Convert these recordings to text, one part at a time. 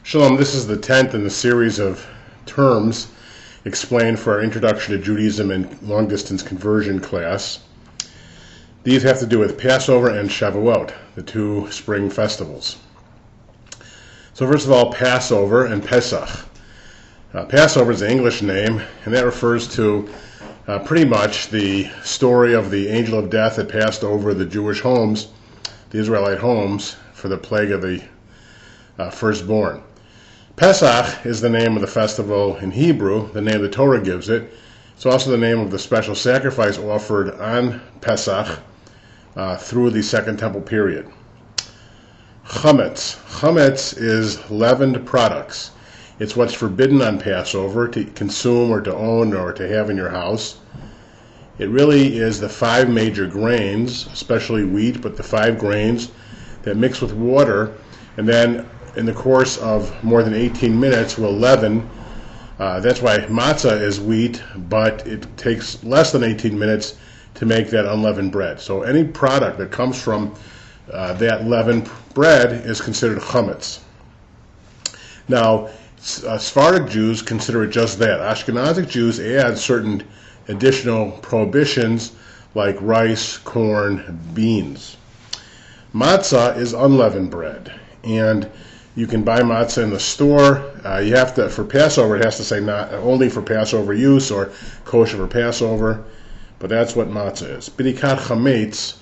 Shalom, this is the 10th in the series of terms explained for our Introduction to Judaism and Long Distance Conversion class. These have to do with Passover and Shavuot, the two spring festivals. So first of all, Passover and Pesach. Passover is the English name, and that refers to pretty much the story of the angel of death that passed over the Jewish homes, the Israelite homes, for the plague of the firstborn. Pesach is the name of the festival in Hebrew, the name the Torah gives it. It's also the name of the special sacrifice offered on Pesach through the Second Temple period. Chametz. Chametz is leavened products. It's what's forbidden on Passover to consume or to own or to have in your house. It really is the 5 major grains, especially wheat, but the 5 grains that mix with water and then in the course of more than 18 minutes will leaven. That's why matzah is wheat, but it takes less than 18 minutes to make that unleavened bread. So any product that comes from that leavened bread is considered chametz. Now, Sephardic Jews consider it just that. Ashkenazic Jews add certain additional prohibitions like rice, corn, beans. Matzah is unleavened bread, and you can buy matzah in the store. You have to, for Passover, it has to say not only for Passover use or kosher for Passover, but that's what matzah is. Bidikat chametz.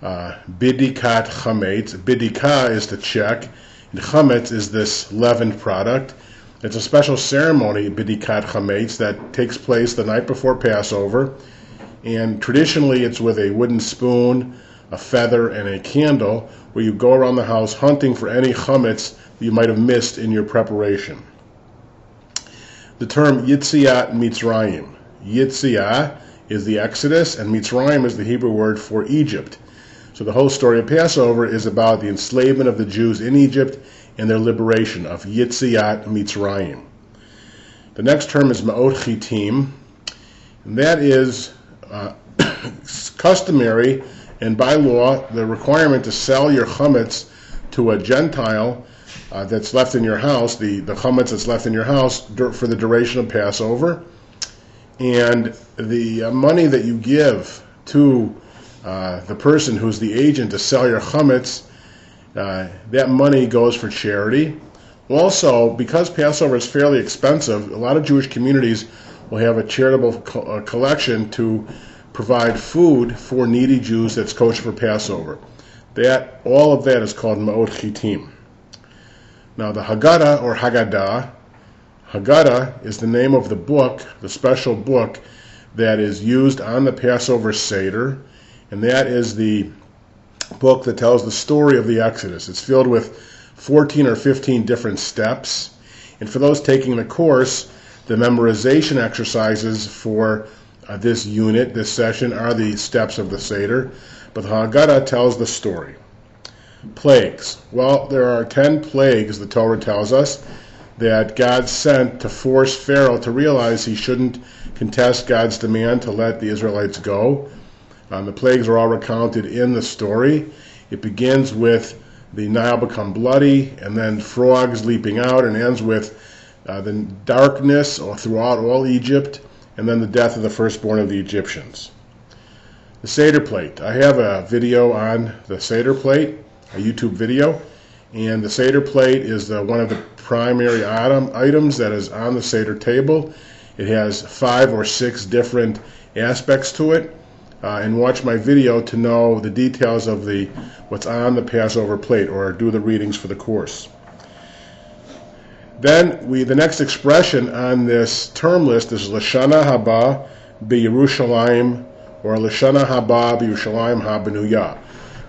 Bidikat chametz. Bidika is to check, and chametz is this leavened product. It's a special ceremony, bidikat chametz, that takes place the night before Passover, and traditionally it's with a wooden spoon, a feather, and a candle, where you go around the house hunting for any chametz you might have missed in your preparation. The term Yitziat Mitzrayim. Yitziat is the Exodus, and Mitzrayim is the Hebrew word for Egypt. So the whole story of Passover is about the enslavement of the Jews in Egypt and their liberation of Yitziat Mitzrayim. The next term is Ma'ot Chitim, and that is customary and by law the requirement to sell your chametz to a Gentile that's left in your house, the chametz that's left in your house for the duration of Passover. And the money that you give to the person who's the agent to sell your chametz, that money goes for charity. Also, because Passover is fairly expensive, a lot of Jewish communities will have a charitable collection to provide food for needy Jews that's kosher for Passover. All of that is called Ma'ot Chitim. Now the Haggadah or Haggadah is the name of the book, the special book that is used on the Passover Seder, and that is the book that tells the story of the Exodus. It's filled with 14 or 15 different steps, and for those taking the course, the memorization exercises for this unit, this session, are the steps of the Seder, but the Haggadah tells the story. Plagues. Well, there are 10 plagues, the Torah tells us, that God sent to force Pharaoh to realize he shouldn't contest God's demand to let the Israelites go. The plagues are all recounted in the story. It begins with the Nile become bloody, and then frogs leaping out, and ends with the darkness throughout all Egypt, and then the death of the firstborn of the Egyptians. The Seder plate. I have a video on the Seder plate, a YouTube video, and the Seder plate is one of the primary items that is on the Seder table. It has 5 or 6 different aspects to it, and watch my video to know the details of what's on the Passover plate, or do the readings for the course. Then the next expression on this term list is Lashana Haba B'Yerushalayim, or Lashana Haba B'Yerushalayim HaBenuyah.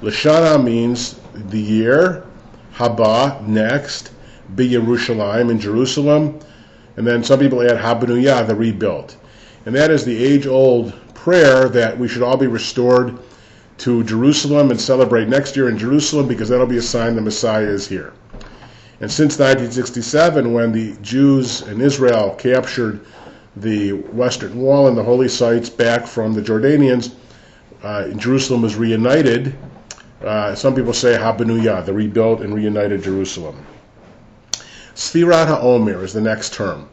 Lashana means the year, Haba, next, B'Yerushalayim, in Jerusalem, and then some people add HaBenuyah, the rebuilt. And that is the age-old prayer that we should all be restored to Jerusalem and celebrate next year in Jerusalem, because that'll be a sign the Messiah is here. And since 1967, when the Jews in Israel captured the Western Wall and the holy sites back from the Jordanians, Jerusalem was reunited. Some people say HaBenuyah, the rebuilt and reunited Jerusalem. Sfirat HaOmer is the next term.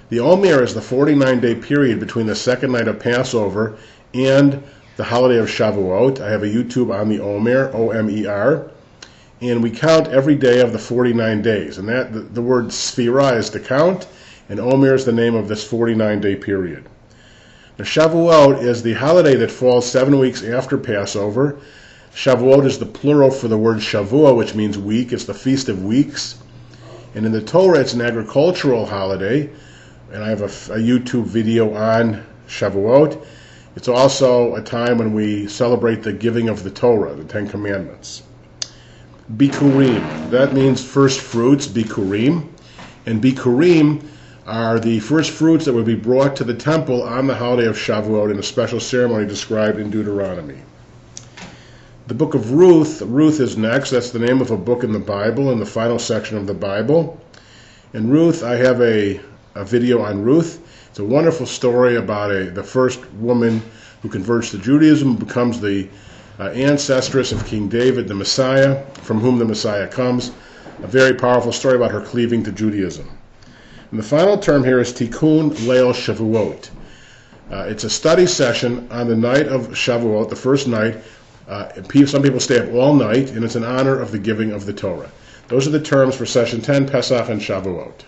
The Omer is the 49-day period between the second night of Passover and the holiday of Shavuot. I have a YouTube on the Omer, O-M-E-R, and we count every day of the 49 days. And that the word Sfira is to count, and Omer is the name of this 49-day period. Now, Shavuot is the holiday that falls 7 weeks after Passover. Shavuot is the plural for the word Shavua, which means week. It's the Feast of Weeks. And in the Torah, it's an agricultural holiday. And I have a YouTube video on Shavuot. It's also a time when we celebrate the giving of the Torah, the Ten Commandments. Bikurim, that means first fruits, Bikurim. And Bikurim are the first fruits that would be brought to the temple on the holiday of Shavuot in a special ceremony described in Deuteronomy. The book of Ruth, Ruth is next. That's the name of a book in the Bible, in the final section of the Bible. In Ruth, I have a video on Ruth. It's a wonderful story about the first woman who converts to Judaism, becomes the ancestress of King David, the Messiah, from whom the Messiah comes. A very powerful story about her cleaving to Judaism. And the final term here is Tikkun Leil Shavuot. It's a study session on the night of Shavuot, the first night. Some people stay up all night, and it's in honor of the giving of the Torah. Those are the terms for session 10, Pesach and Shavuot.